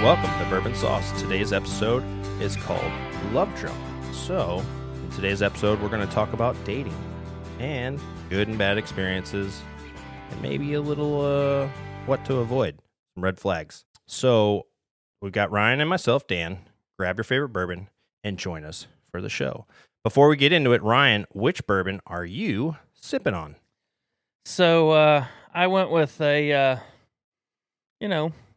Welcome to Bourbon Sauce. Today's episode is called Love Drunk. So, in today's episode, we're going to talk about dating and good and bad experiences and maybe a little what to avoid, some red flags. So, we've got Ryan and myself, Dan. Grab your favorite bourbon and join us for the show. Before we get into it, Ryan, which bourbon are you sipping on? So I went with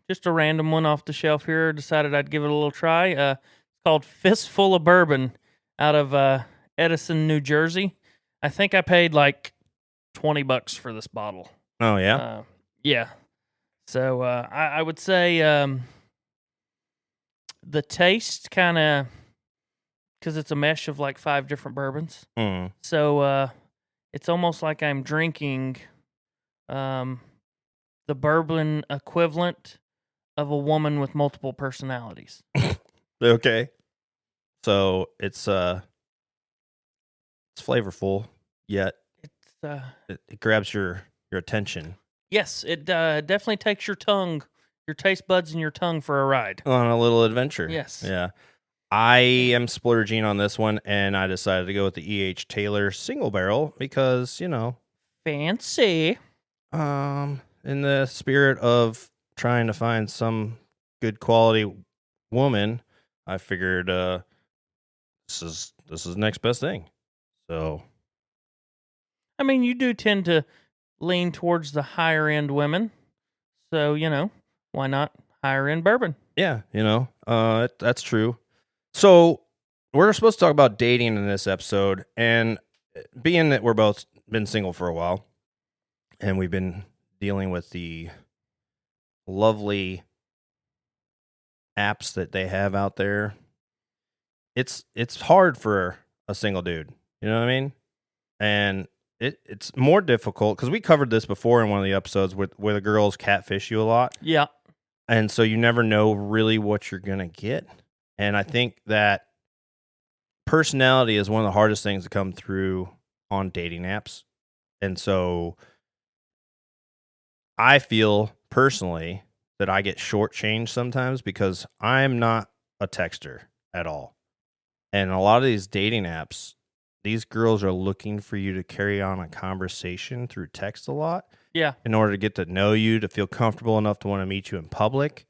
just a random one off the shelf here. Decided I'd give it a little try. It's called Fistful of Bourbon out of Edison, New Jersey. I think I paid like $20 for this bottle. Oh, yeah? Yeah. So I would say the taste kind of, because it's a mesh of like 5 different bourbons. Mm. So it's almost like I'm drinking the bourbon equivalent of a woman with multiple personalities. Okay. So it's flavorful, yet It's it grabs your attention yes, it definitely takes your taste buds and your tongue for a ride. on a little adventure. Yes. Yeah. I am splurging on this one, and I decided to go with the E.H. Taylor single barrel because, Fancy. in the spirit of trying to find some good quality woman, I figured this is the next best thing. So, I mean, you do tend to lean towards the higher end women, so why not higher end bourbon? yeah, that's true. So, we're supposed to talk about dating in this episode, and being that we're both been single for a while, and we've been dealing with the lovely apps that they have out there, it's hard for a single dude. You know what I mean? And it's more difficult because we covered this before in one of the episodes where the girls catfish you a lot. Yeah. And so you never know really what you're going to get. And I think that personality is one of the hardest things to come through on dating apps. And so I feel personally that I get shortchanged sometimes because I'm not a texter at all. And a lot of these dating apps, these girls are looking for you to carry on a conversation through text a lot. Yeah. In order to get to know you, to feel comfortable enough to want to meet you in public.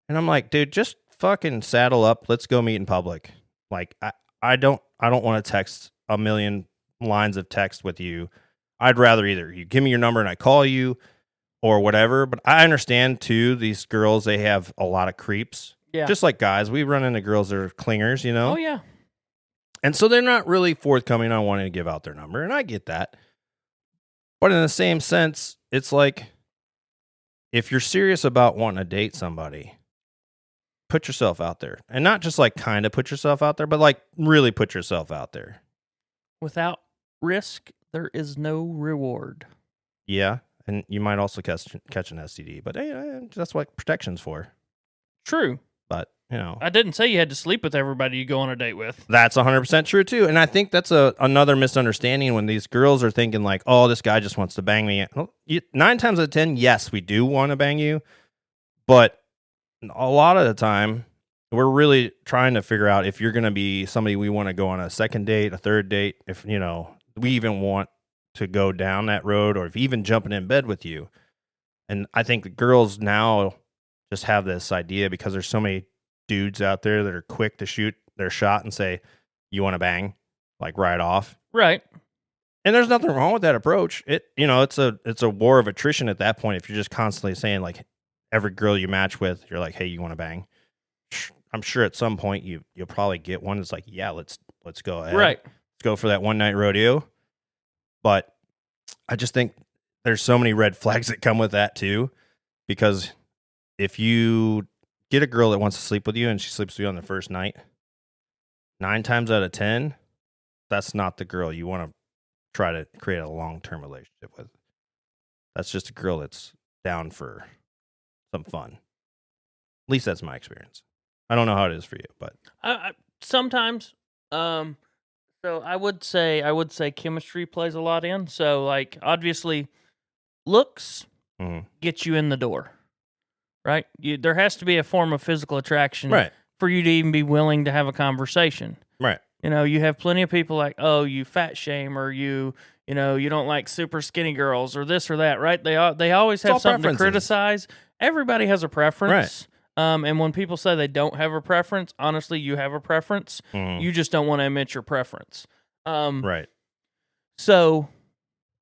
And I'm like, dude, just fucking saddle up. Let's go meet in public. Like, I don't want to text a million lines of text with you. I'd rather either you give me your number and I call you or whatever. But I understand too, these girls, they have a lot of creeps. Yeah. Just like guys, we run into girls that are clingers, Oh yeah. And so they're not really forthcoming on wanting to give out their number. And I get that. But in the same sense, it's like, if you're serious about wanting to date somebody, put yourself out there. And not just like kind of put yourself out there, but like really put yourself out there. Without risk, there is no reward. Yeah. And you might also catch an STD. But hey, that's what protection's for. True. But, I didn't say you had to sleep with everybody you go on a date with. That's 100% true, too. And I think that's another misunderstanding when these girls are thinking like, oh, this guy just wants to bang me. 9 times out of 10, yes, we do want to bang you. But a lot of the time, we're really trying to figure out if you're going to be somebody we want to go on a second date, a third date, if, we even want to go down that road, or if even jumping in bed with you. And I think the girls now just have this idea because there's so many dudes out there that are quick to shoot their shot and say, you want to bang, like right off. Right. And there's nothing wrong with that approach. It's a war of attrition at that point. If you're just constantly saying like every girl you match with, you're like, hey, you want to bang? I'm sure at some point you'll probably get one that's like, yeah, let's go ahead. Right. Let's go for that one night rodeo. But I just think there's so many red flags that come with that too, because if you get a girl that wants to sleep with you and she sleeps with you on the first night, 9 times out of 10, that's not the girl you want to try to create a long-term relationship with. That's just a girl that's down for some fun. At least that's my experience. I don't know how it is for you, but sometimes, so I would say chemistry plays a lot in. So like obviously, looks get you in the door. right? There has to be a form of physical attraction Right. for you to even be willing to have a conversation. Right. You know, you have plenty of people like, oh, you fat shame, or you don't like super skinny girls, or this or that, right? They always all have something to preferences. criticize. Everybody has a preference. And when people say they don't have a preference, honestly, you have a preference. You just don't want to admit your preference. Right. So,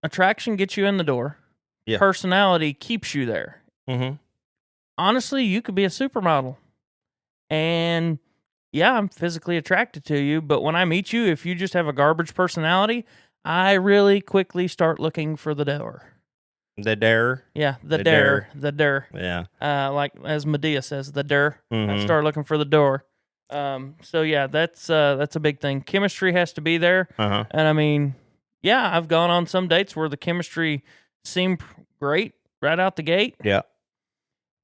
attraction gets you in the door. Yeah. Personality keeps you there. Mm-hmm. Honestly, you could be a supermodel. And yeah, I'm physically attracted to you, but when I meet you, if you just have a garbage personality, I really quickly start looking for the door. The dare. Yeah, the The dare. dare. The dare. Yeah. Like as Medea says, the dare. I Mhm. start looking for the door. So yeah, that's a big thing. Chemistry has to be there. Uh-huh. And I mean, yeah, I've gone on some dates where the chemistry seemed great right out the gate. Yeah.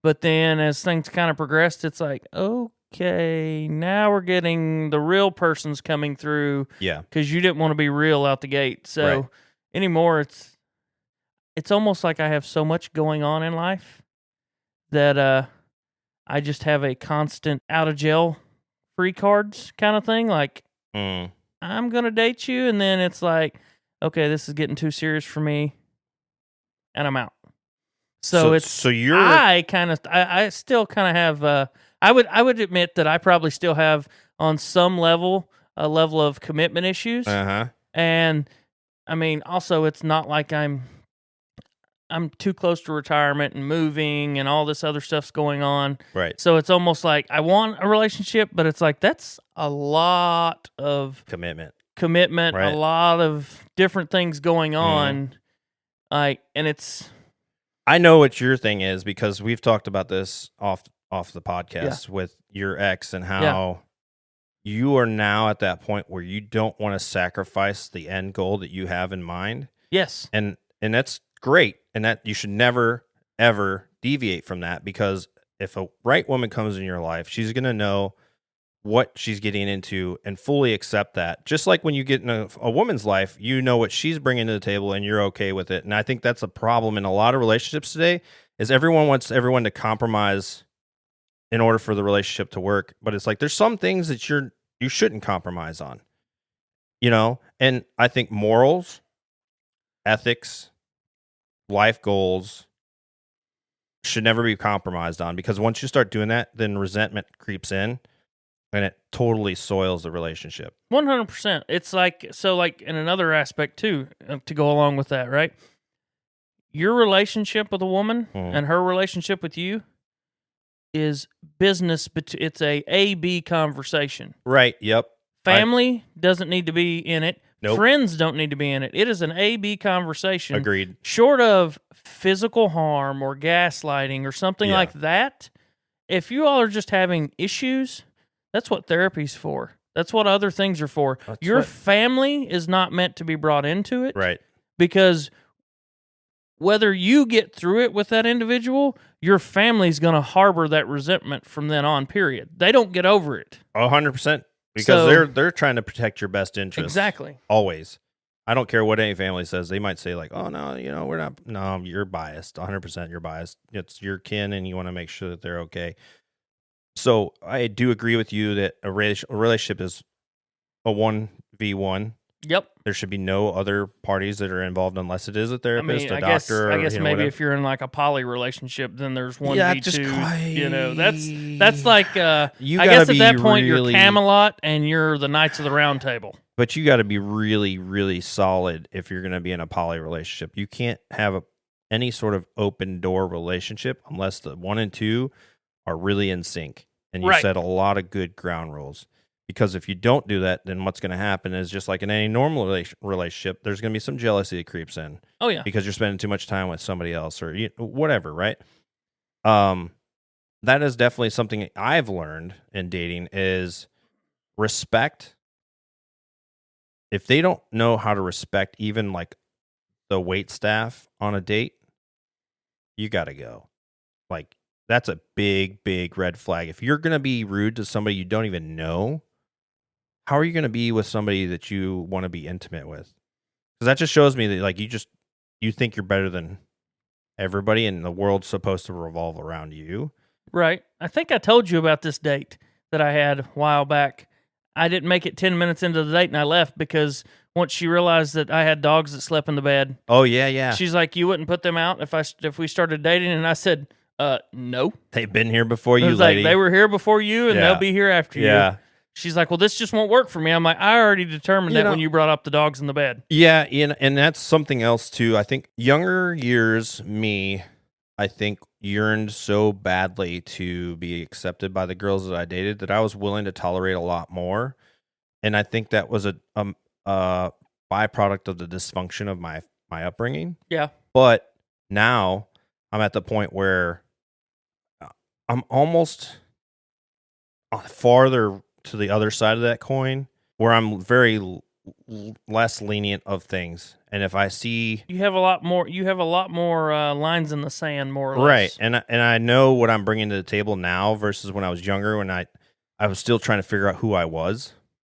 But then as things kind of progressed, it's like, okay, now we're getting the real person's coming through. Yeah. Because you didn't want to be real out the gate. So Right. anymore, it's almost like I have so much going on in life that I just have a constant out of jail free cards kind of thing. Like, I'm going to date you. And then it's like, okay, this is getting too serious for me. And I'm out. So I still kind of have, I would admit that I probably still have on some level, a level of commitment issues. Uh-huh. And I mean, also it's not like I'm too close to retirement and moving and all this other stuff's going on. Right. So it's almost like I want a relationship, but it's like that's a lot of Commitment. Right. A lot of different things going on. Like, and it's. I know what your thing is because we've talked about this off the podcast with your ex and how you are now at that point where you don't want to sacrifice the end goal that you have in mind. Yes. And that's great. And that you should never, ever deviate from that, because if a right woman comes in your life, she's going to know what she's getting into and fully accept that. Just like when you get in a woman's life, you know what she's bringing to the table and you're okay with it. And I think that's a problem in a lot of relationships today is everyone wants everyone to compromise in order for the relationship to work. But it's like, there's some things that you shouldn't compromise on, you know? And I think morals, ethics, life goals should never be compromised on, because once you start doing that, then resentment creeps in and it totally soils the relationship. 100%. It's like, so like in another aspect too, to go along with that, right? Your relationship with a woman and her relationship with you is business. It's a A-B conversation. Right. Yep. Family doesn't need to be in it. Nope. Friends don't need to be in it. It is an A-B conversation. Agreed. Short of physical harm or gaslighting or something like that. If you all are just having issues, that's what therapy's for. That's what other things are for. Your family is not meant to be brought into it. Right. Because whether you get through it with that individual, your family's going to harbor that resentment from then on, period. They don't get over it. 100%. Because they're trying to protect your best interest. Exactly. Always. I don't care what any family says. They might say like, oh, no, we're not. No, you're biased. 100% you're biased. It's your kin and you want to make sure that they're okay. So I do agree with you that a relationship is a 1v1. Yep. There should be no other parties that are involved unless it is a therapist, a doctor. I guess maybe whatever. If you're in like a poly relationship, then there's 1v2. Yeah, that's like I guess at that point you're Camelot and you're the Knights of the Round Table. But you got to be really, really solid if you're going to be in a poly relationship. You can't have any sort of open door relationship unless the 1 and 2 are really in sync and you set a lot of good ground rules. Because if you don't do that, then what's going to happen is just like in any normal relationship, there's going to be some jealousy that creeps in. Oh, yeah. Because you're spending too much time with somebody else or whatever, right? That is definitely something I've learned in dating is respect. If they don't know how to respect even like the wait staff on a date, you got to go. Like, that's a big, big red flag. If you're going to be rude to somebody you don't even know, how are you going to be with somebody that you want to be intimate with? Because that just shows me that like you think you're better than everybody and the world's supposed to revolve around you. Right. I think I told you about this date that I had a while back. I didn't make it 10 minutes into the date and I left because once she realized that I had dogs that slept in the bed, Oh yeah. she's like, "You wouldn't put them out if we started dating?" And I said, no. They've been here before It you, was lady. like, they were here before you and Yeah. they'll be here after you. Yeah. She's like, "Well, this just won't work for me." I'm like, "I already determined You that know- when you brought up the dogs in the bed." Yeah, and that's something else too. I think younger years me, I think yearned so badly to be accepted by the girls that I dated that I was willing to tolerate a lot more. And I think that was a byproduct of the dysfunction of my upbringing. Yeah. But now I'm at the point where I'm almost farther to the other side of that coin, where I'm very less lenient of things. And if I see You have a lot more lines in the sand, more or right, less. and I know what I'm bringing to the table now versus when I was younger, when I was still trying to figure out who I was.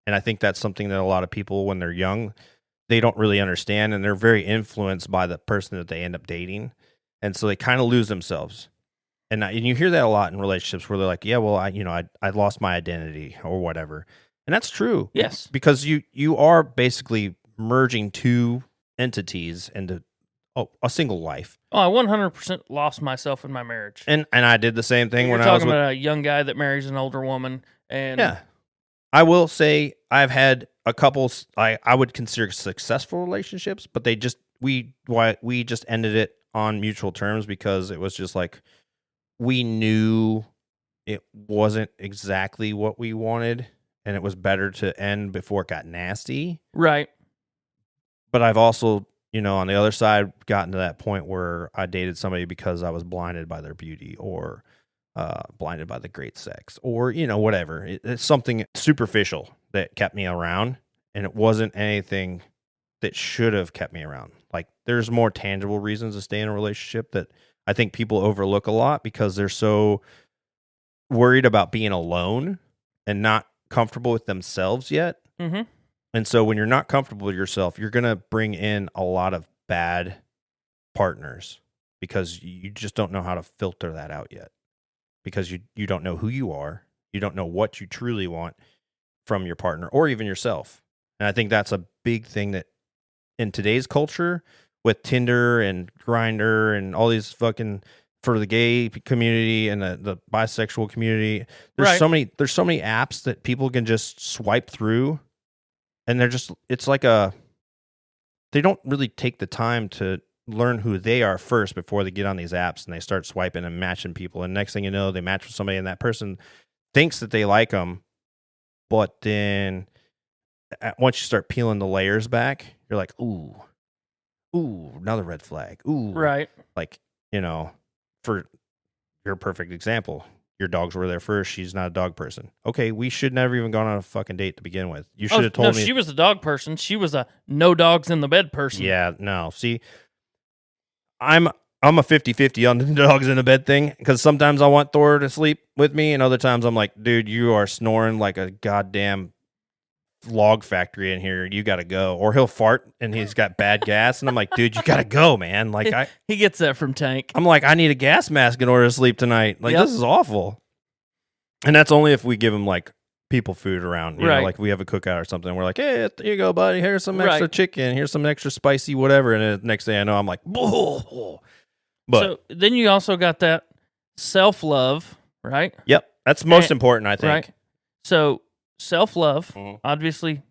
And I think that's something that a lot of people, when they're young, they don't really understand, and they're very influenced by the person that they end up dating, and so they kind of lose themselves. And you hear that a lot in relationships where they're like, "Yeah, well, I lost my identity or whatever," and that's true. Yes. Because you are basically merging two entities into a single life. Oh, I 100% lost myself in my marriage. And I did the same thing You're when I was talking with, about a young guy that marries an older woman, and yeah. I will say I've had a couple I would consider successful relationships, but we just ended it on mutual terms because it was just like we knew it wasn't exactly what we wanted, and it was better to end before it got nasty. right. But I've also, on the other side, gotten to that point where I dated somebody because I was blinded by their beauty or blinded by the great sex or, whatever. It's something superficial that kept me around, and it wasn't anything that should have kept me around. Like, there's more tangible reasons to stay in a relationship that I think people overlook a lot because they're so worried about being alone and not comfortable with themselves yet. Mm-hmm. And so when you're not comfortable with yourself, you're going to bring in a lot of bad partners because you just don't know how to filter that out yet. Because you don't know who you are. You don't know what you truly want from your partner or even yourself. And I think that's a big thing that in today's culture with Tinder and Grindr and all these fucking, for the gay community and the bisexual community, there's Right. so many apps that people can just swipe through. And it's like they don't really take the time to learn who they are first before they get on these apps and they start swiping and matching people. And next thing you know, they match with somebody and that person thinks that they like them. But then once you start peeling the layers back, you're like, ooh, another red flag. Ooh. Right. Like, for your perfect example, your dogs were there first. She's not a dog person. Okay, we should never even gone on a fucking date to begin with. You should have told me. She was a dog person. She was a no dogs in the bed person. Yeah, no. See, I'm a 50-50 on the dogs in the bed thing because sometimes I want Thor to sleep with me, and other times I'm like, dude, you are snoring like a goddamn log factory in here. You got to go. Or he'll fart and he's got bad gas, and I'm like, dude, you got to go, man. Like he gets that from Tank. I'm like, I need a gas mask in order to sleep tonight. Like, Yep. This is awful. And that's only if we give him like people food around, you know, Right. like we have a cookout or something. We're like, hey, here you go, buddy. Here's some extra Right. chicken. Here's some extra spicy whatever. And then the next thing I know, I'm like, whoa. But So then you also got that self-love, right? yep, that's most And- important, I think. Right. So self-love, Mhm. obviously,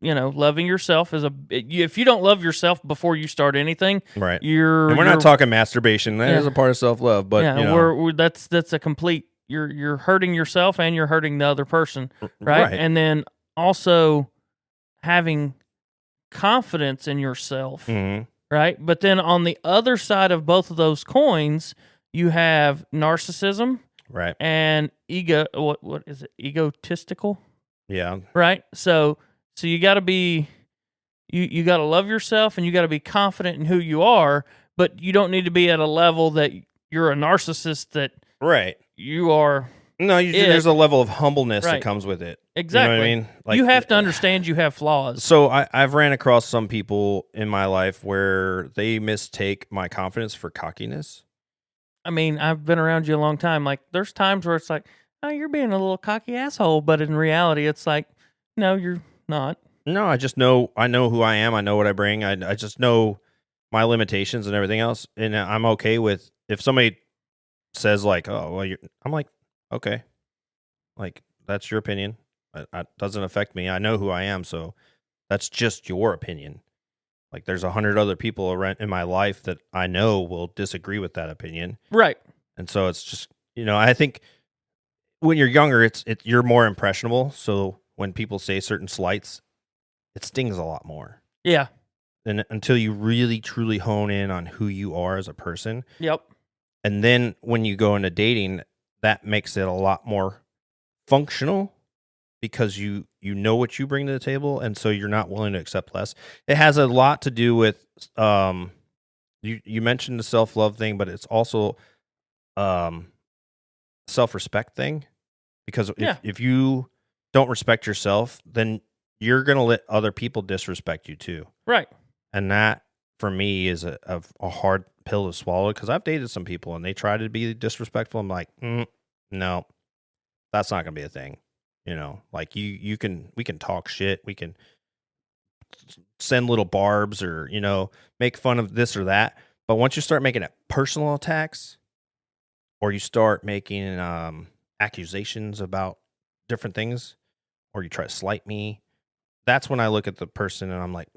loving yourself is if you don't love yourself before you start anything, Right. you're And we're not talking masturbation. That is Yeah. a part of self-love, but yeah, we're that's a complete. You're hurting yourself and you're hurting the other person, right? And then also having confidence in yourself, Mhm. right? But then on the other side of both of those coins, you have narcissism Right. and ego. What is it? Egotistical, Yeah. right? So you got to be you got to love yourself and you got to be confident in who you are, but you don't need to be at a level that you're a narcissist that Right. you are. No, there's a level of humbleness that Right. comes with it. Exactly. You know what I mean? Like, you have to understand you have flaws. So I've ran across some people in my life where they mistake my confidence for cockiness. I mean, I've been around you a long time. Like, there's times where it's like, oh, you're being a little cocky asshole. But in reality, it's like, no, you're not. No, I know who I am. I know what I bring. I just know my limitations and everything else. And I'm okay with if somebody says like, oh, well, I'm like, okay, like that's your opinion. It doesn't affect me. I know who I am. So that's just your opinion. Like there's 100 other people around in my life that I know will disagree with that opinion. Right. And so it's just, I think when you're younger, you're more impressionable. So when people say certain slights, it stings a lot more. Yeah. And until you really truly hone in on who you are as a person. Yep. And then when you go into dating, that makes it a lot more functional because you know what you bring to the table, and so you're not willing to accept less. It has a lot to do with you mentioned the self-love thing, but it's also self-respect thing, because if you don't respect yourself, then you're going to let other people disrespect you too. Right. And that for me is a hard pill to swallow, because I've dated some people and they try to be disrespectful. I'm like, no, that's not going to be a thing. Like we can talk shit. We can send little barbs or, make fun of this or that. But once you start making it personal attacks, or you start making accusations about different things, or you try to slight me, that's when I look at the person and I'm like,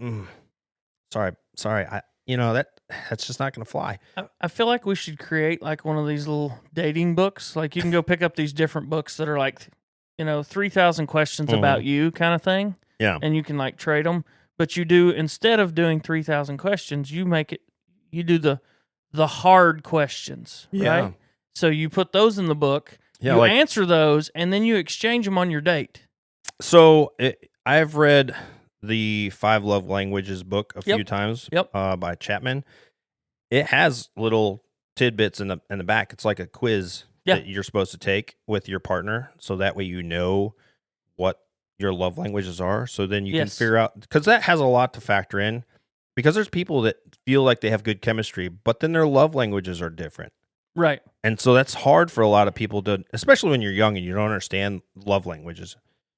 sorry. That's just not going to fly. I feel like we should create like one of these little dating books. Like you can go pick up these different books that are like, 3,000 questions about you kind of thing. Yeah. And you can like trade them. But you do, instead of doing 3,000 questions, you do the hard questions. Yeah. Right? So you put those in the book. Yeah, you answer those, and then you exchange them on your date. So I've read the 5 Love Languages book a few times. Yep. By Chapman. It has little tidbits in the back. It's like a quiz that you're supposed to take with your partner, so that way you know what your love languages are. So then you can figure out, because that has a lot to factor in. Because there's people that feel like they have good chemistry, but then their love languages are different. Right. And so that's hard for a lot of people to, especially when you're young and you don't understand love languages,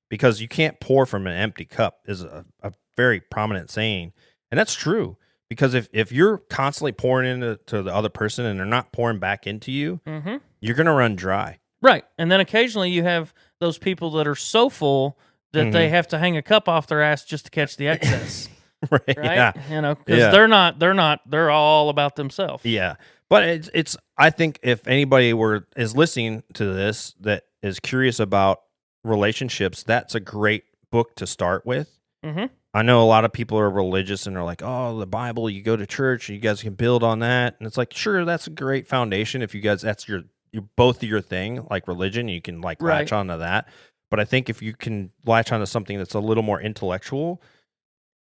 because you can't pour from an empty cup is a very prominent saying. And that's true, because if you're constantly pouring into the other person and they're not pouring back into you, you're going to run dry. Right. And then occasionally you have those people that are so full that they have to hang a cup off their ass just to catch the excess. Right. Yeah. Because they're all about themselves. Yeah. But it's I think if anybody is listening to this that is curious about relationships, that's a great book to start with. I know a lot of people are religious and they're like, oh, the Bible, you go to church, you guys can build on that. And it's like, sure, that's a great foundation. If you guys, that's both your thing, like religion, you can like latch onto that. But I think if you can latch onto something that's a little more intellectual,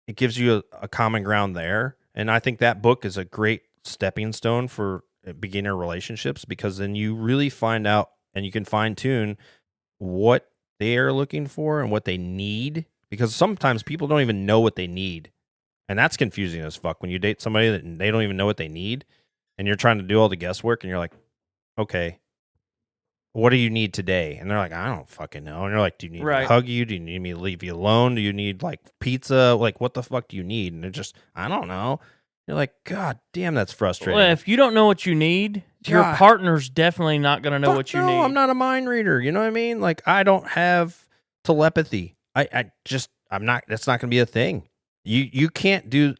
it gives you a common ground there. And I think that book is a great stepping stone for beginner relationships, because then you really find out and you can fine tune what they are looking for and what they need. Because sometimes people don't even know what they need. And that's confusing as fuck when you date somebody that they don't even know what they need. And you're trying to do all the guesswork and you're like, okay, what do you need today? And they're like, I don't fucking know. And you're like, do you need me to hug you? Do you need me to leave you alone? Do you need like pizza? Like, what the fuck do you need? And they're just, I don't know. You're like, God damn, that's frustrating. Well, if you don't know what you need, your partner's definitely not going to know what you need. I'm not a mind reader. You know what I mean? Like, I don't have telepathy. I'm not, that's not going to be a thing. You can't do,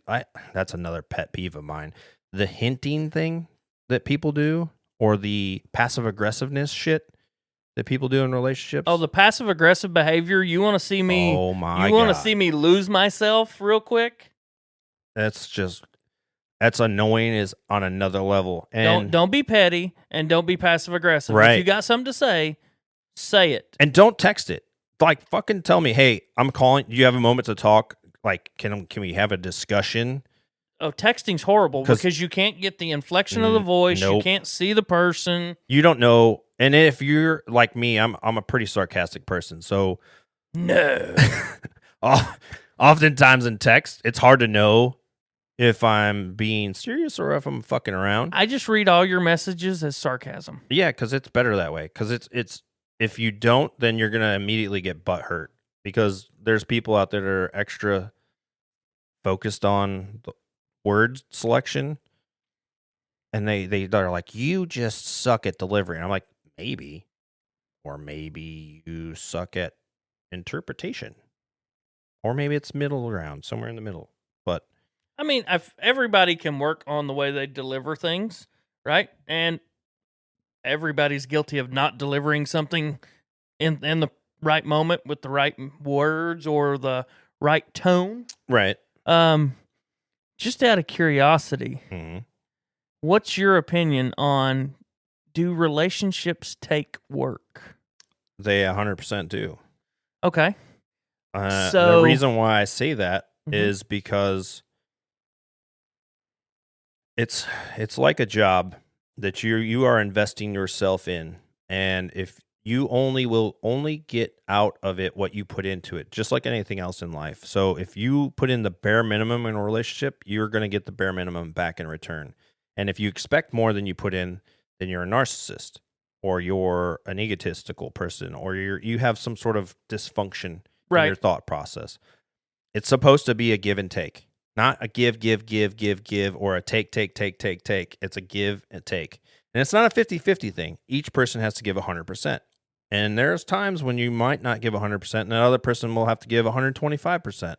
that's another pet peeve of mine. The hinting thing that people do, or the passive aggressiveness shit that people do in relationships. Oh, the passive aggressive behavior. You want to see me? Oh my! You want to see me lose myself real quick? That's annoying is on another level. And don't be petty and don't be passive aggressive. Right. If you got something to say it. And don't text it. Like, fucking tell me, hey, I'm calling. Do you have a moment to talk? Like, can we have a discussion? Oh, texting's horrible because you can't get the inflection of the voice. Nope. You can't see the person. You don't know. And if you're like me, I'm a pretty sarcastic person. So no. Oftentimes in text, it's hard to know if I'm being serious or if I'm fucking around. I just read all your messages as sarcasm. Yeah, because it's better that way. Because it's if you don't, then you're gonna immediately get butt hurt because there's people out there that are extra focused on the word selection, and they're like, you just suck at delivery. And I'm like, maybe, or maybe you suck at interpretation, or maybe it's middle ground, somewhere in the middle. But I mean, everybody can work on the way they deliver things, right? And everybody's guilty of not delivering something in the right moment with the right words or the right tone. right, Just out of curiosity, what's your opinion on, do relationships take work? they 100% do. Okay. The reason why I say that is because it's like a job that you are investing yourself in, and if you will only get out of it what you put into it, just like anything else in life. So if you put in the bare minimum in a relationship, you're going to get the bare minimum back in return. And if you expect more than you put in, then you're a narcissist, or you're an egotistical person, or you have some sort of dysfunction in your thought process. It's supposed to be a give and take, not a give, or a take. It's a give and take. And it's not a 50-50 thing. Each person has to give 100%. And there's times when you might not give 100%, and the other person will have to give 125%.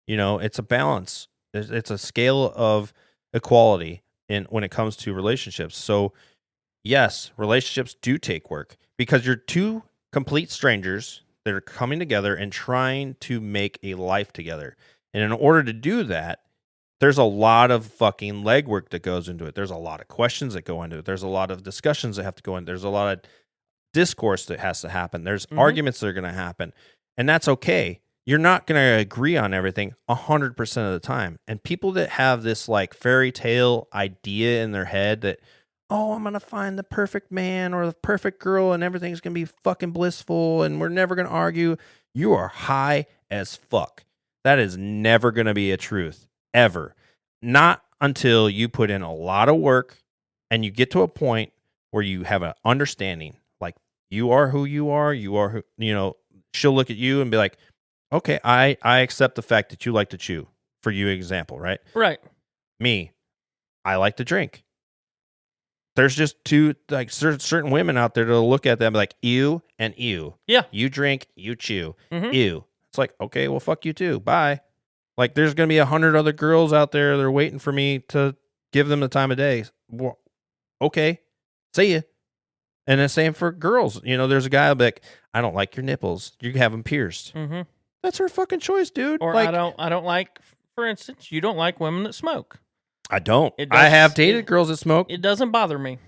It's a balance. It's a scale of equality when it comes to relationships. So, yes, relationships do take work because you're two complete strangers that are coming together and trying to make a life together. And in order to do that, there's a lot of fucking legwork that goes into it. There's a lot of questions that go into it. There's a lot of discussions that have to go in. There's a lot of discourse that has to happen. There's arguments that are going to happen. And that's okay. You're not going to agree on everything 100% of the time. And people that have this like fairy tale idea in their head that, oh, I'm going to find the perfect man or the perfect girl and everything's going to be fucking blissful and we're never going to argue. You are high as fuck. That is never going to be a truth, ever. Not until you put in a lot of work and you get to a point where you have an understanding. Like, you are who you are. You are who, she'll look at you and be like, okay, I accept the fact that you like to chew, for you example, right? Right. Me, I like to drink. There's just two, like, certain women out there that'll look at them like, ew and ew. Yeah. You drink, you chew. Ew. It's like, okay, well, fuck you too. Bye. Like, there's going to be 100 other girls out there that are waiting for me to give them the time of day. Well, okay. See ya. And the same for girls. There's a guy who'll be like, I don't like your nipples. You have them pierced. That's her fucking choice, dude. Or like, I don't like, for instance, you don't like women that smoke. I don't. I have dated girls that smoke. It doesn't bother me.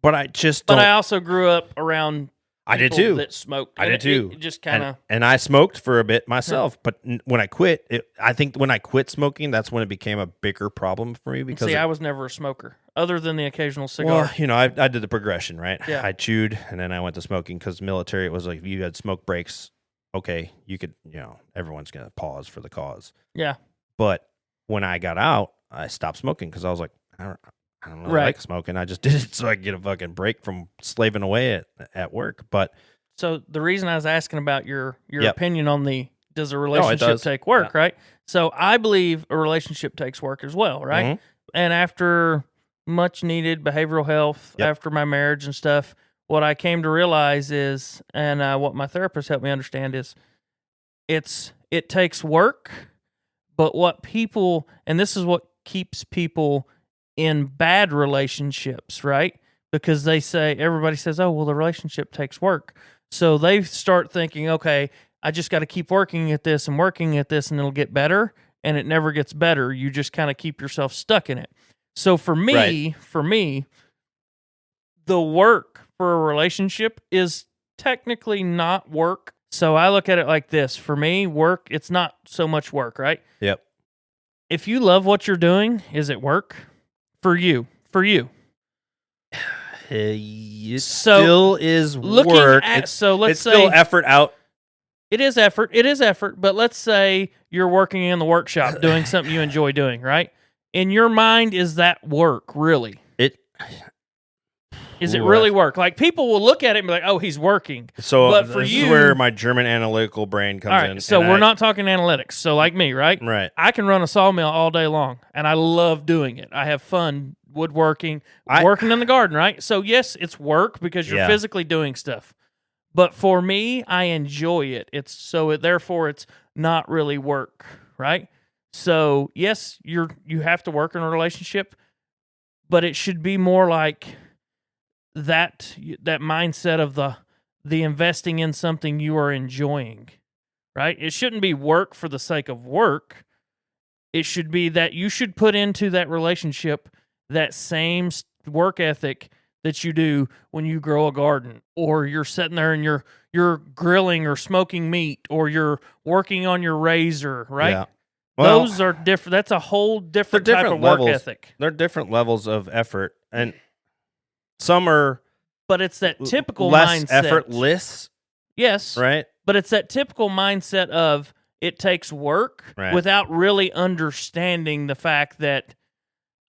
But I just don't. But I also grew up around I did too. That smoked. I did too. It just kind of. And I smoked for a bit myself. But when I quit, I think when I quit smoking, that's when it became a bigger problem for me. Because I was never a smoker, other than the occasional cigar. Well, I did the progression, right? Yeah. I chewed, and then I went to smoking because military, it was like, if you had smoke breaks, okay, you could, everyone's going to pause for the cause. Yeah. But when I got out, I stopped smoking because I was like, I don't really like smoking. I just did it so I could get a fucking break from slaving away at work. But so the reason I was asking about your opinion on does a relationship take work, right? So I believe a relationship takes work as well, right? And after much needed behavioral health, after my marriage and stuff, what I came to realize is, and what my therapist helped me understand is, it takes work, but and this is what keeps people in bad relationships, right? Because everybody says, oh, well, the relationship takes work. So they start thinking, okay, I just got to keep working at this and it'll get better. And it never gets better. You just kind of keep yourself stuck in it. So for me, the work for a relationship is technically not work. So I look at it like this. For me, work, it's not so much work, right? Yep. If you love what you're doing, is it work? For you. It still is work. It's still effort out. It is effort. But let's say you're working in the workshop doing something you enjoy doing, right? in your mind, is that work, really? Is it Ooh, really work? Like, people will look at it and be like, oh, he's working. So But for this you, is where my German analytical brain comes all right, in. so we're not talking analytics. So like me, right? Right. I can run a sawmill all day long, and I love doing it. I have fun woodworking, working in the garden, right? So yes, it's work because you're physically doing stuff. But for me, I enjoy it. Therefore it's not really work, right? So yes, you have to work in a relationship, but it should be more like that mindset of the investing in something you are enjoying, right? It shouldn't be work for the sake of work. It should be that you should put into that relationship that same work ethic that you do when you grow a garden, or you're sitting there and you're grilling or smoking meat, or you're working on your razor, right? Yeah. Well, those are different. That's a whole different type of work ethic. They're different levels of effort, and some are, but it's that typical less mindset. effortless. Yes, right. But it's that typical mindset of it takes work without really understanding the fact that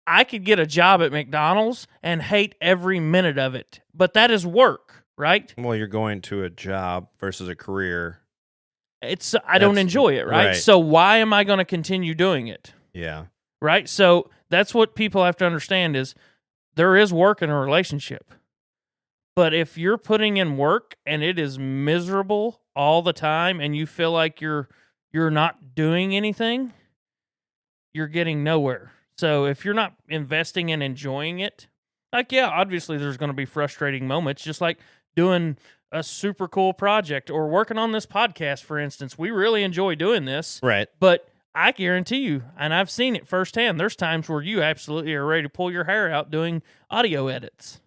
I could get a job at McDonald's and hate every minute of it, but that is work, right? Well, you're going to a job versus a career. I don't enjoy it, right? So why am I going to continue doing it? Yeah. Right? So that's what people have to understand is there is work in a relationship. But if you're putting in work and it is miserable all the time and you feel like you're not doing anything, you're getting nowhere. So if you're not investing and enjoying it, like, yeah, obviously there's going to be frustrating moments, just like doing a super cool project or working on this podcast, for instance. We really enjoy doing this. Right. But I guarantee you, and I've seen it firsthand, there's times where you absolutely are ready to pull your hair out doing audio edits.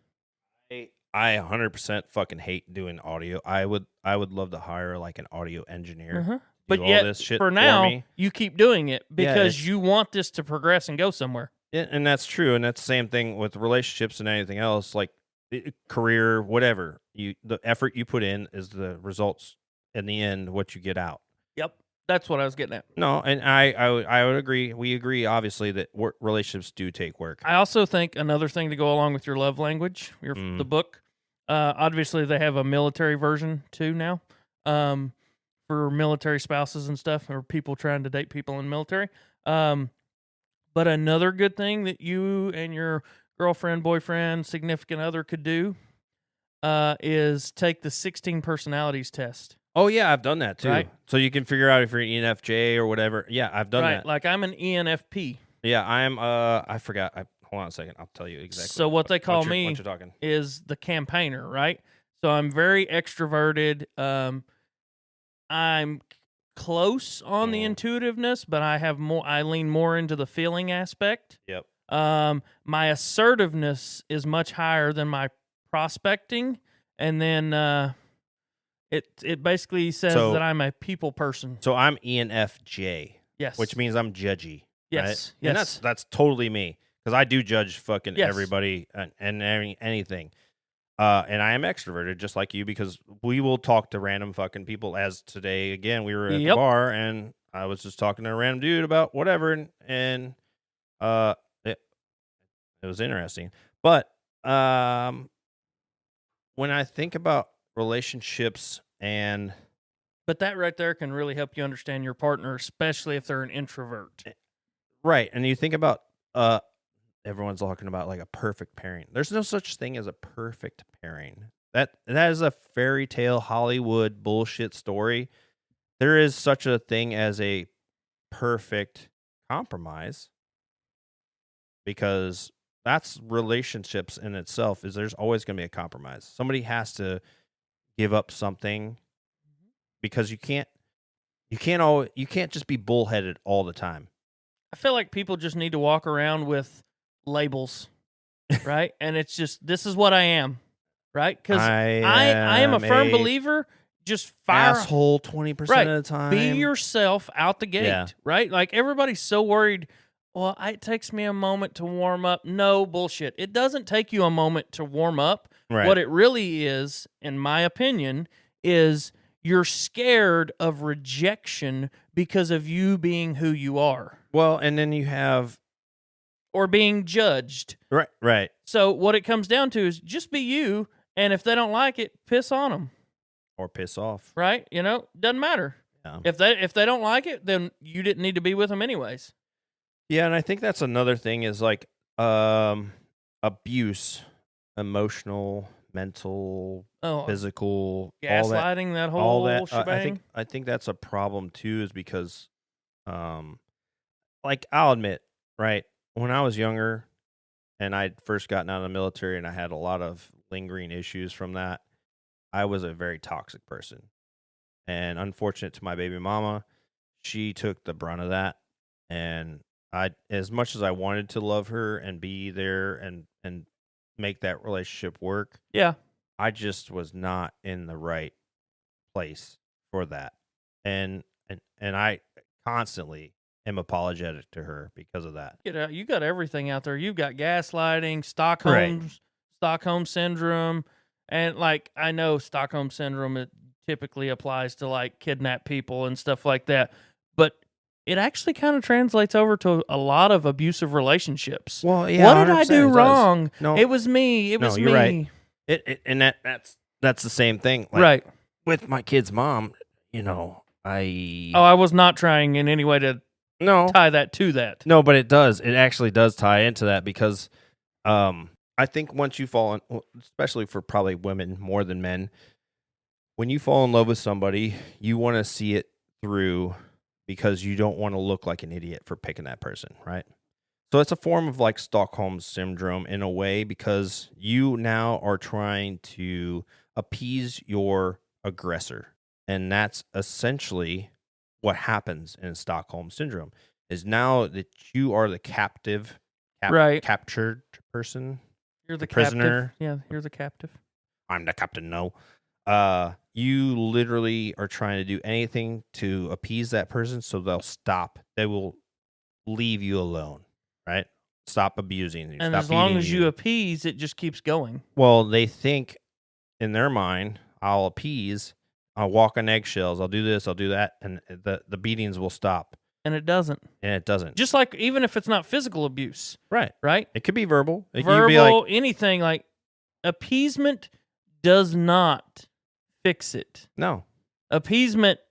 I 100% fucking hate doing audio. I would love to hire like an audio engineer. Uh-huh. But yet, this shit for now, me. you keep doing it because you want this to progress and go somewhere. Yeah, and that's true. And that's the same thing with relationships and anything else, like career, whatever. The effort you put in is the results in the end, what you get out. Yep. That's what I was getting at. No, and I would agree. We agree, obviously, that relationships do take work. I also think another thing to go along with your love language, the book, obviously they have a military version too now. For military spouses and stuff, or people trying to date people in the military. But another good thing that you and your girlfriend, boyfriend, significant other could do is take the 16 personalities test. Oh, yeah, I've done that too. Right. So you can figure out if you're an ENFJ or whatever. Yeah, I've done that. Like I'm an ENFP. Yeah, I'm, I forgot. Hold on a second. I'll tell you exactly. So what they call what me you're talking. is the campaigner, right? So I'm very extroverted. I'm close on the intuitiveness, but I lean more into the feeling aspect. Yep. My assertiveness is much higher than my prospecting, and then it basically says that I'm a people person. So I'm ENFJ. Yes. Which means I'm judgy. Yes. Right? Yes. And that's totally me, because I do judge fucking everybody and anything. And I am extroverted just like you, because we will talk to random fucking people. As today, again, we were at the bar and I was just talking to a random dude about whatever, and it was interesting. But when I think about relationships but that right there can really help you understand your partner, especially if they're an introvert. Right, and you think about everyone's talking about like a perfect pairing. There's no such thing as a perfect pairing. That is a fairy tale Hollywood bullshit story. There is such a thing as a perfect compromise, because that's relationships in itself. Is there's always going to be a compromise. Somebody has to give up something, because you can't just be bullheaded all the time. I feel like people just need to walk around with labels, right? And it's just, this is what I am, right? Because I am a firm believer. Just fire asshole 20% of the time. Be yourself out the gate, right? Like, everybody's so worried. Well, it takes me a moment to warm up. No, bullshit. It doesn't take you a moment to warm up. Right. What it really is, in my opinion, is you're scared of rejection because of you being who you are. Well, and then you have or being judged. Right. So what it comes down to is just be you, and if they don't like it, piss on them. Or piss off. Right? Doesn't matter. Yeah. If they don't like it, then you didn't need to be with them anyways. Yeah, and I think that's another thing is like abuse, emotional, mental, physical, gaslighting, that whole all that. shebang. I think that's a problem too, is because, like I'll admit, right, when I was younger and I'd first gotten out of the military and I had a lot of lingering issues from that, I was a very toxic person, and unfortunate to my baby mama, she took the brunt of that, and as much as I wanted to love her and be there and make that relationship work, Yeah. I just was not in the right place for that. And I constantly am apologetic to her because of that. You got everything out there. You've got gaslighting, Right. Stockholm syndrome, and like I know Stockholm syndrome, it typically applies to like kidnap people and stuff like that, but it actually kind of translates over to a lot of abusive relationships. Well, yeah, what did I 100% do it does. wrong? No, It was me. It no, was you're me. right. And that's the same thing. Like, Right. with my kid's mom, I was not trying in any way to tie that to that. No, but it does. It actually does tie into that because I think once you fall in, especially for probably women more than men, when you fall in love with somebody, you want to see it through because you don't want to look like an idiot for picking that person, right? So it's a form of like Stockholm syndrome in a way, because you now are trying to appease your aggressor. And that's essentially what happens in Stockholm syndrome, is now that you are the captive, Right. captured person. You're the prisoner. captive. Yeah, you're the captive. I'm the captain. No. You literally are trying to do anything to appease that person so they'll stop. They will leave you alone, right? Stop abusing you. And stop as long beating as you appease, it just keeps going. Well, they think in their mind, I'll appease, I'll walk on eggshells, I'll do this, I'll do that, and the beatings will stop. And it doesn't. And it doesn't. Just like even if it's not physical abuse. Right. Right? It could be verbal. It could Verbal, be like, anything. Like appeasement does not fix it. no. Appeasement,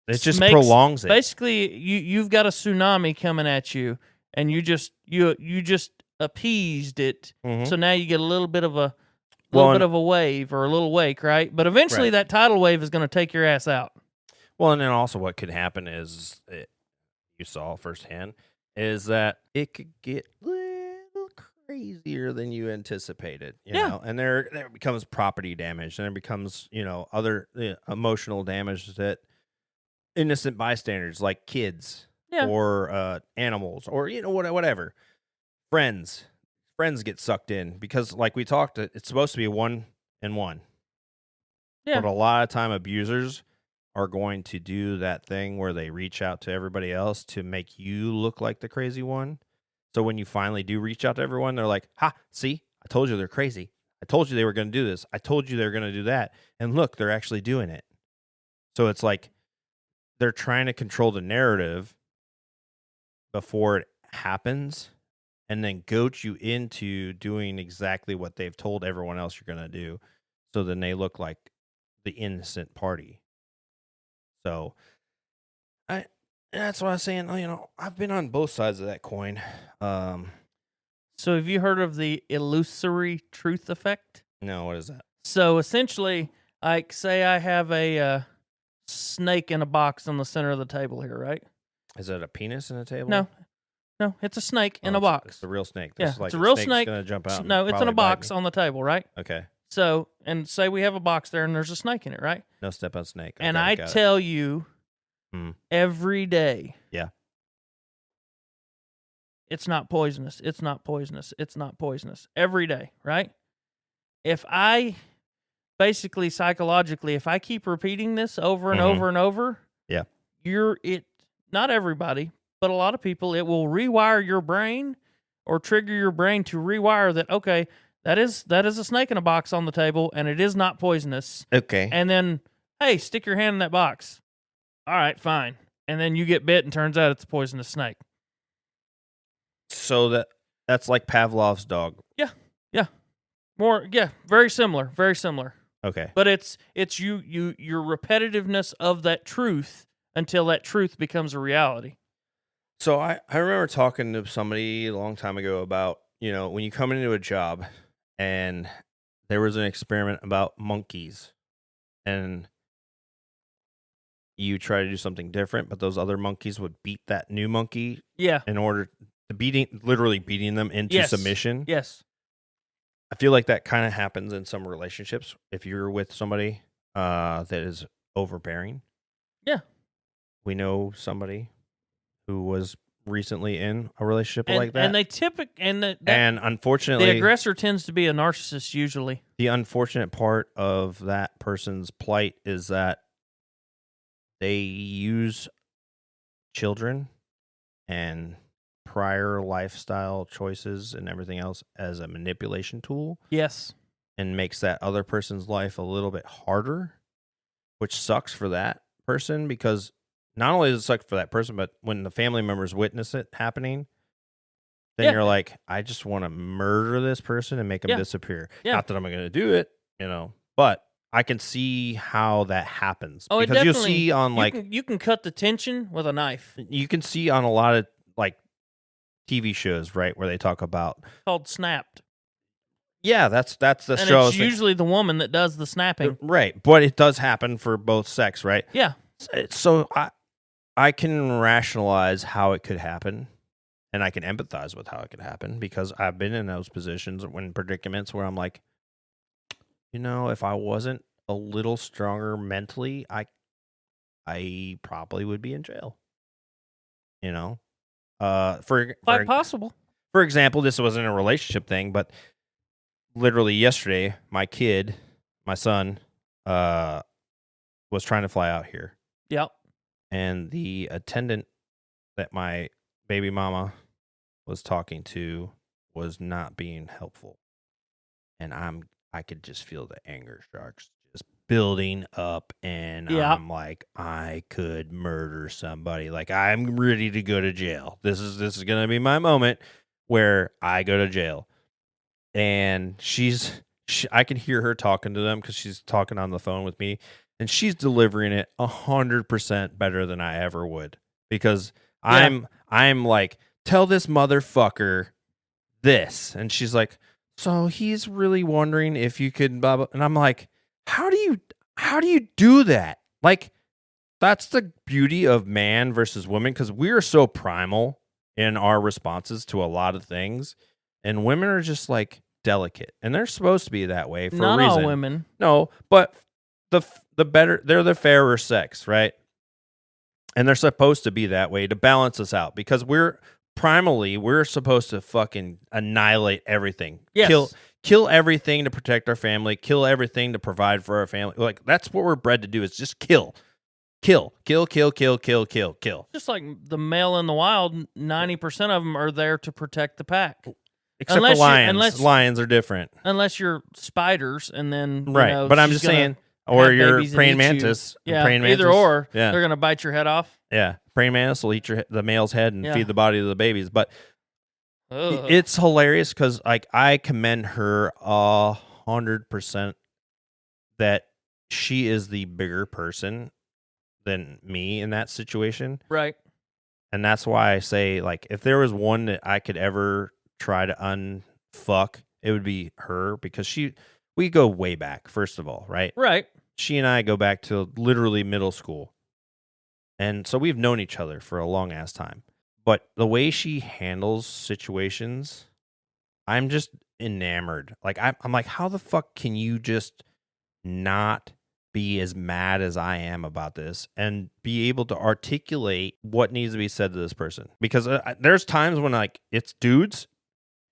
it just prolongs it. Basically, you've got a tsunami coming at you, and you just appeased it. Mhm. So now you get a little bit of a wave or a little wake, right? But eventually, that tidal wave is going to take your ass out. Well, and then also what could happen is, you saw firsthand, is that it could get a little crazier than you anticipated, you know? And there becomes property damage, and there becomes, other emotional damage that innocent bystanders like kids or animals or, whatever. Friends get sucked in because, like we talked, it's supposed to be 1-on-1. Yeah. But a lot of time abusers are going to do that thing where they reach out to everybody else to make you look like the crazy one. So when you finally do reach out to everyone, they're like, ha, see, I told you they're crazy. I told you they were going to do this. I told you they were going to do that. And look, they're actually doing it. So it's like they're trying to control the narrative before it happens and then goat you into doing exactly what they've told everyone else you're going to do. So then they look like the innocent party. So that's what I was saying. I've been on both sides of that coin. So have you heard of the illusory truth effect? No, what is that? So essentially, like, say I have a snake in a box on the center of the table here, right? Is it a penis in a table? No, it's a snake in a box. It's a real snake. Yeah, Like it's a real snake's snake. Gonna jump out. No, it's in a box on the table, right? Okay. So, and say we have a box there and there's a snake in it, right? No step on snake. And okay, I tell you every day. Yeah. It's not poisonous. It's not poisonous. It's not poisonous. Every day, right? If I basically psychologically, if I keep repeating this over and over and over, yeah, not everybody, but a lot of people, it will rewire your brain or trigger your brain to rewire that, okay, that is a snake in a box on the table and it is not poisonous. Okay. And then, hey, stick your hand in that box. All right, fine. And then you get bit and turns out it's a poisonous snake. So That's like Pavlov's dog. Very similar, very similar. Okay. But it's your repetitiveness of that truth until that truth becomes a reality. So I remember talking to somebody a long time ago about, when you come into a job and there was an experiment about monkeys and you try to do something different, but those other monkeys would beat that new monkey in order to literally beating them into submission. Yes. I feel like that kind of happens in some relationships if you're with somebody that is overbearing. Yeah. We know somebody who was recently in a relationship like that. And they and unfortunately, the aggressor tends to be a narcissist usually. The unfortunate part of that person's plight is that they use children and prior lifestyle choices and everything else as a manipulation tool. Yes. And makes that other person's life a little bit harder, which sucks for that person because not only does it suck for that person, but when the family members witness it happening, then you're like, I just want to murder this person and make them disappear. Yeah. Not that I'm going to do it, but I can see how that happens. Oh, because you'll see on you can cut the tension with a knife. You can see on a lot of TV shows, right, where they talk about called Snapped. Yeah, that's the and show. It's usually the woman that does the snapping. Right, but it does happen for both sex, right? Yeah. So I can rationalize how it could happen, and I can empathize with how it could happen because I've been in those positions when predicaments where I'm like, if I wasn't a little stronger mentally, I probably would be in jail. Quite possible. For example, this wasn't a relationship thing, but literally yesterday, my son, was trying to fly out here. Yep. And the attendant that my baby mama was talking to was not being helpful. And I could just feel the anger sharks just building up, and I'm like, I could murder somebody. Like, I'm ready to go to jail. This is gonna be my moment where I go to jail. And I can hear her talking to them because she's talking on the phone with me, and she's delivering it 100% better than I ever would because I'm like, tell this motherfucker this, and she's like, so he's really wondering if you could blah, blah. And I'm like, how do you do that? Like, that's the beauty of man versus woman because we are so primal in our responses to a lot of things, and women are just like delicate, and they're supposed to be that way for a reason. Not all women. No, but the better, they're the fairer sex, right? And they're supposed to be that way to balance us out because we're supposed to fucking annihilate everything. Yes. Kill everything to protect our family, kill everything to provide for our family. Like, that's what we're bred to do, is just kill. Kill. Just like the male in the wild, 90% of them are there to protect the pack. Except for lions. Lions are different. Unless you're spiders, and then right. But I'm just saying, or you're praying mantis. Yeah, praying mantis. Either or. Yeah. They're gonna bite your head off. Yeah, praying mantis will eat the male's head and feed the body of the babies. But it's hilarious because I commend her 100% that she is the bigger person than me in that situation. Right. And that's why I say, if there was one that I could ever try to unfuck, it would be her because we go way back, first of all, right? Right. She and I go back to literally middle school. And so we've known each other for a long ass time. But the way she handles situations, I'm just enamored. I'm like, how the fuck can you just not be as mad as I am about this and be able to articulate what needs to be said to this person? Because there's times when it's dudes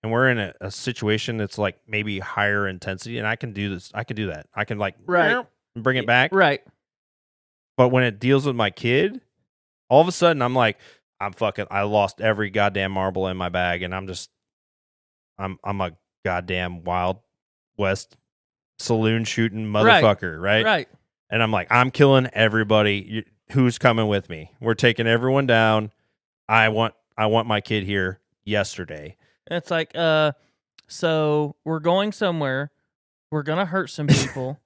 and we're in a situation that's maybe higher intensity, and I can do this. I can do that. I can right. bring it back. Right. But when it deals with my kid, all of a sudden I'm like, I lost every goddamn marble in my bag, and I'm a goddamn Wild West saloon shooting motherfucker, right? Right. And I'm like, I'm killing everybody who's coming with me. We're taking everyone down. I want my kid here yesterday. It's like, so we're going somewhere. We're gonna hurt some people,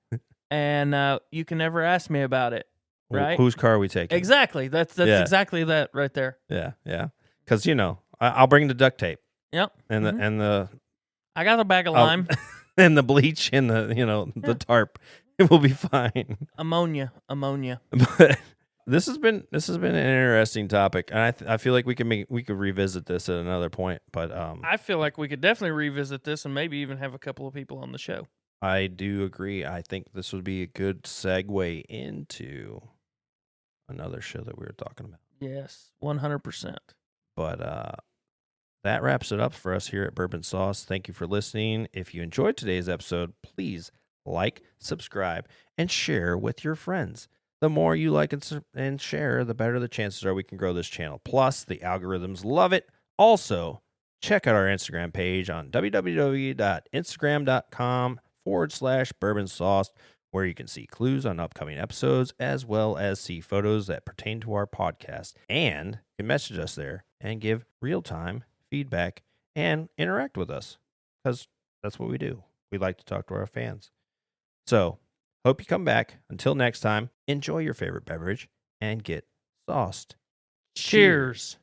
and you can never ask me about it, right? Whose car are we taking? Exactly. That's Yeah. exactly that right there. Yeah, yeah. Because I'll bring the duct tape Yep. and the I got a bag of lime, and the bleach and the tarp. It will be fine. ammonia. But this has been an interesting topic, and I feel like we could revisit this at another point. But I feel like we could definitely revisit this and maybe even have a couple of people on the show. I do agree. I think this would be a good segue into another show that we were talking about. Yes, 100%. But that wraps it up for us here at Bourbon Sauce. Thank you for listening. If you enjoyed today's episode, please like, subscribe, and share with your friends. The more you like and share, the better the chances are we can grow this channel. Plus, the algorithms love it. Also, check out our Instagram page on www.instagram.com/bourbon sauce, where you can see clues on upcoming episodes, as well as see photos that pertain to our podcast. And you can message us there and give real-time feedback and interact with us, because that's what we do. We like to talk to our fans. So, hope you come back. Until next time, enjoy your favorite beverage and get sauced. Cheers.